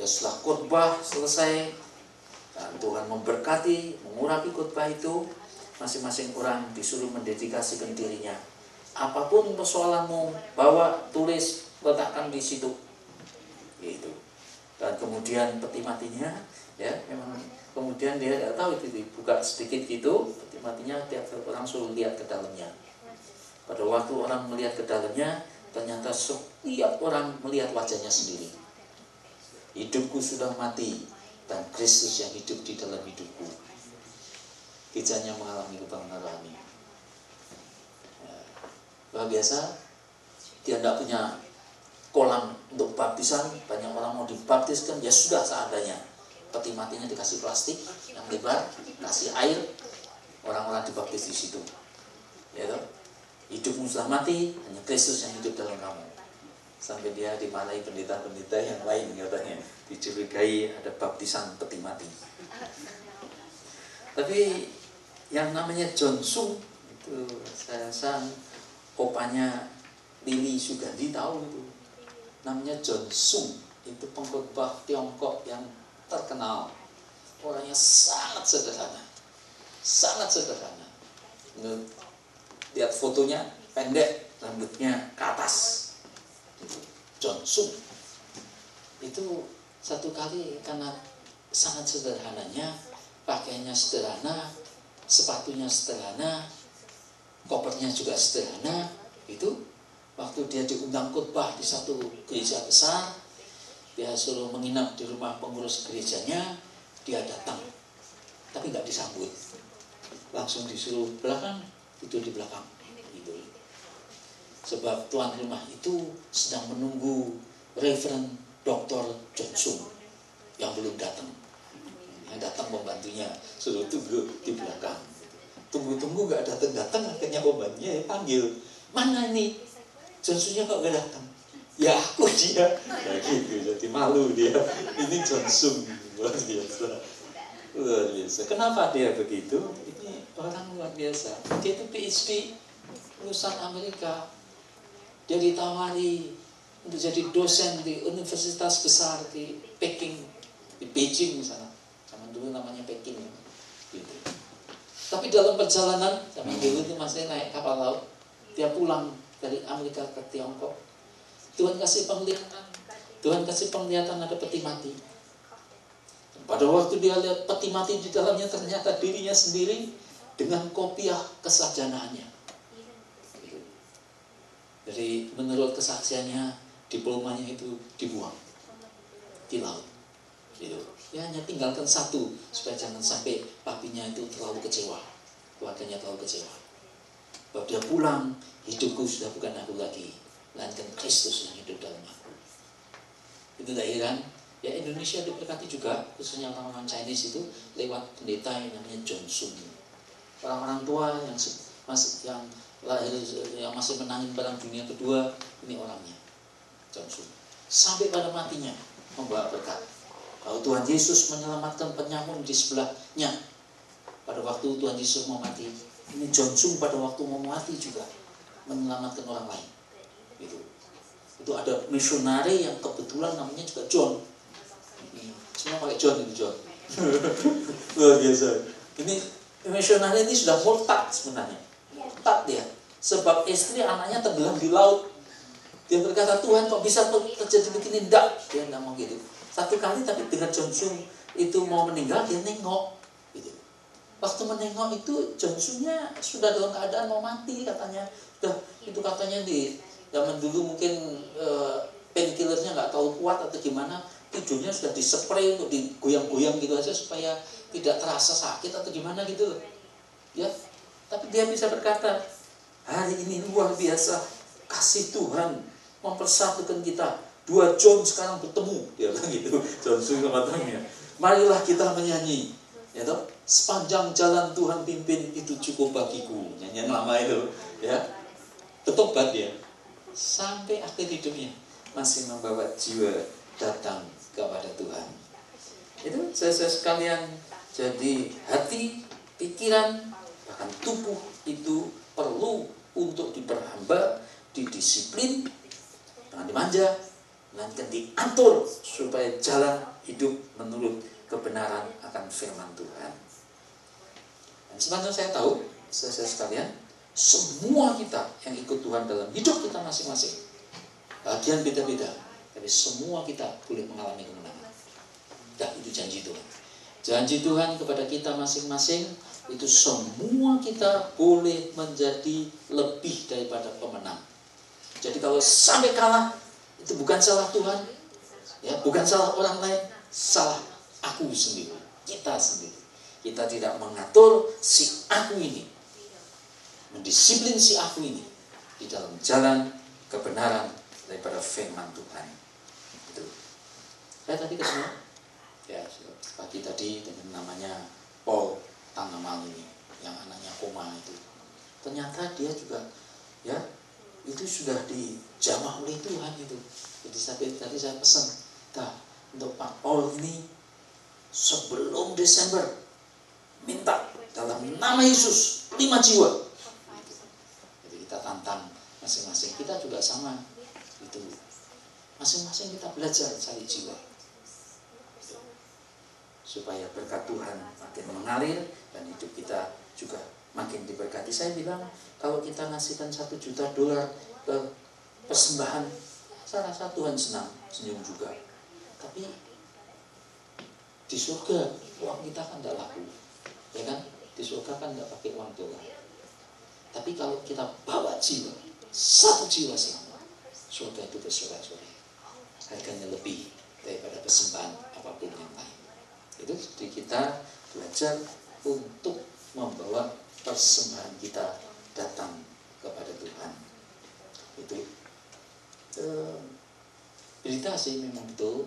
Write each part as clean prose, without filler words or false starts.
setelah khotbah selesai, dan Tuhan memberkati, mengurapi khotbah itu, masing-masing orang disuruh mendedikasikan dirinya. Apapun persoalanmu, bawa, tulis, letakkan di situ. Gitu. Dan kemudian peti matinya, ya memang kemudian dia tidak tahu itu dibuka sedikit gitu, peti matinya tiap orang suruh lihat ke dalamnya. Pada waktu orang melihat ke dalamnya, ternyata setiap orang melihat wajahnya sendiri. Hidupku sudah mati dan Kristus yang hidup di dalam hidupku. Kijanya mengalami kebanggaan rohani. Luar biasa. Dia tidak punya kolam untuk baptisan. Banyak orang mau dibaptiskan, ya sudah seadanya. Peti matinya dikasih plastik yang lebar, kasih air, orang-orang dibaptis di situ. Ya toh? Hidupmu sudah mati, hanya Kristus yang hidup dalam kamu. Sampai dia dimarahi pendeta-pendeta yang lain katanya, dicurigai ada baptisan peti mati. Tapi yang namanya John Sung itu saya rasa opanya Lili Sugandi tahu itu. Namanya John Sung, itu pengkhotbah Tiongkok yang terkenal. Orangnya sangat sederhana. Sangat sederhana. Lihat fotonya pendek, rambutnya ke atas. John Sung itu satu kali karena sangat sederhananya, pakaiannya sederhana, sepatunya sederhana, kopernya juga sederhana. Itu waktu dia diundang khotbah di satu gereja besar, dia suruh menginap di rumah pengurus gerejanya, dia datang, tapi nggak disambut, langsung disuruh belakang, itu di belakang. Sebab tuan rumah itu sedang menunggu Reverend Dr. John Sung yang belum datang. Yang datang pembantunya suruh tunggu di belakang. Tunggu-tunggu gak datang-datang, akhirnya pembantunya panggil, mana ini? John Sungnya kok gak datang? Ya aku dia. Ya gitu, jadi malu dia. Ini John Sung, luar biasa. Luar biasa. Kenapa dia begitu? Ini orang luar biasa. Dia itu PhD lulusan Amerika. Dia ditawari untuk jadi dosen di universitas besar di Peking, di Beijing misalnya. Zaman dulu namanya Peking. Gitu. Tapi dalam perjalanan, zaman dulu itu masih naik kapal laut. Dia pulang dari Amerika ke Tiongkok. Tuhan kasih penglihatan. Tuhan kasih penglihatan ada peti mati. Pada waktu dia lihat peti mati di dalamnya, ternyata dirinya sendiri dengan kopiah kesarjanaannya. Jadi menurut kesaksiannya, diplomanya itu dibuang di laut. Gitu. Ya hanya tinggalkan satu supaya jangan sampai papinya itu terlalu kecewa, keluarganya terlalu kecewa. Bahwa dia pulang, hidupku sudah bukan aku lagi, melainkan Kristus yang hidup dalam aku. Itu tak heran. Ya Indonesia diberkati juga, khususnya orang-orang Chinese itu lewat pendeta yang namanya John Sung. Orang-orang tua yang lahir, yang masih menangin perang dunia kedua, ini orangnya John Sung. Sampai pada matinya membawa berkat. Kalau Tuhan Yesus menyelamatkan penyamun di sebelahnya pada waktu Tuhan Yesus mau mati, ini John Sung pada waktu mau mati juga menyelamatkan orang lain. Itu ada misionari yang kebetulan namanya juga John. Semua pakai John itu John. Luar biasa. Ini misionari ini sudah murtad sebenarnya. Murtad dia. Sebab istri anaknya tenggelam di laut. Dia berkata, Tuhan kok bisa terjadi begini? Enggak. Dia enggak mau gitu. Satu kali tapi dengan John Sung itu mau meninggal, dia nengok. Gitu. Waktu menengok itu John Sungnya sudah dalam keadaan mau mati katanya. Itu katanya di zaman dulu mungkin painkillernya nggak tahu kuat atau gimana. Tidurnya sudah dispray untuk digoyang-goyang gitu aja supaya tidak terasa sakit atau gimana gitu loh. Ya, tapi dia bisa berkata, hari ini luar biasa, kasih Tuhan mempersatukan kita. Dua John sekarang bertemu, dia bilang gitu. John Sung katanya, marilah kita menyanyi, ya toh, sepanjang jalan Tuhan pimpin itu cukup bagiku. Nyanyian lama itu, ya. Bertobat dia, sampai akhir hidupnya masih membawa jiwa datang kepada Tuhan. Itu saya sekalian, jadi hati, pikiran, bahkan tubuh itu perlu untuk diperhamba, didisiplin, jangan dimanja, melainkan diatur supaya jalan hidup menurut kebenaran akan firman Tuhan. Dan sebenarnya saya tahu, saya sekalian, semua kita yang ikut Tuhan dalam hidup kita masing-masing, bagian beda-beda, tapi semua kita boleh mengalami kemenangan. Dan itu janji Tuhan. Janji Tuhan kepada kita masing-masing, itu semua kita boleh menjadi lebih daripada pemenang. Jadi kalau sampai kalah, itu bukan salah Tuhan, ya, bukan salah orang lain, salah aku sendiri, kita sendiri. Kita tidak mengatur si aku ini, mendisiplin si aku ini di dalam jalan kebenaran daripada firman Tuhan. Itu. Saya tadi ketemu, ya, pagi tadi dengan namanya Paul Tangamal ini, yang anaknya koma itu. Ternyata dia juga, ya, itu sudah dijamah oleh Tuhan itu. Jadi tadi saya pesan, untuk Pak Paul ini sebelum Desember minta dalam nama Yesus 5 jiwa. Jadi kita tantang masing-masing, kita juga sama itu. Masing-masing kita belajar cari jiwa, supaya berkat Tuhan makin mengalir dan hidup kita juga makin diberkati. Saya bilang kalau kita ngasihkan $1 juta ke persembahan, saya rasa Tuhan senang, senyum juga. Tapi di surga uang kita kan tidak laku, ya kan? Di surga kan tidak pakai uang dolar. Tapi kalau kita bawa jiwa, 1 jiwa selamat, surga itu bersorak-sorai. Harganya lebih daripada persembahan apapun yang lain. Itu jadi kita belajar untuk membawa persembahan kita datang kepada Tuhan. Itu berita sih, memang betul.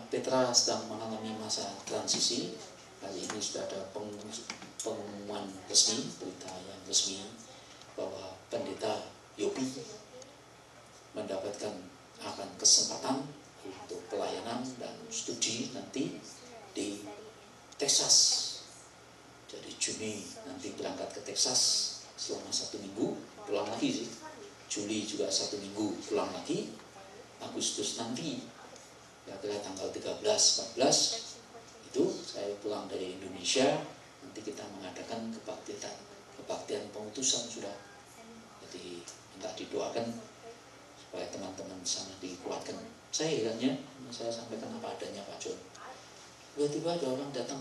Petra sedang mengalami masa transisi. Kali ini sudah ada pengumuman resmi, berita yang resmi, bahwa pendeta Yopi mendapatkan akan kesempatan untuk pelayanan dan studi nanti di Texas. Jadi Juni nanti berangkat ke Texas selama 1 minggu, pulang lagi sih. Juli juga 1 minggu, pulang lagi. Agustus nanti, kira-kira tanggal 13-14 itu saya pulang dari Indonesia. Nanti kita mengadakan kebaktian pengutusan sudah. Jadi minta didoakan supaya teman-teman sana dikuatkan. Saya herannya, saya sampaikan apa adanya Pak John. Tiba-tiba ada orang datang,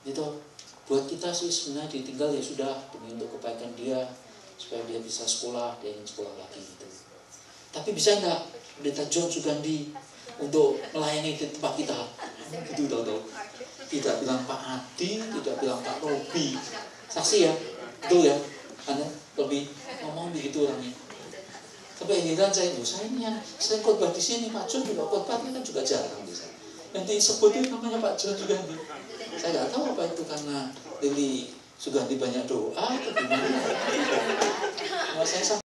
gitu. Buat kita sih sebenarnya ditinggal ya sudah, demi untuk kebaikan dia, supaya dia bisa sekolah, dia ingin sekolah lagi gitu. Tapi bisa nggak Pendeta John Sugandi untuk melayani di tempat kita? Gitu tahu-tahu. Tidak bilang Pak Adi, tidak bilang Pak Robi. Saksi ya, betul ya? Karena Robi ngomong begitu orangnya. Tapi akhirnya saya ini yang saya khotbah di sini, Pak John juga khotbah kan juga jarang bisa. Nanti sebut itu namanya Pak John Sugandi. Saya nggak tahu apa itu karena Lili Sugandi banyak doa atau gimana. Saya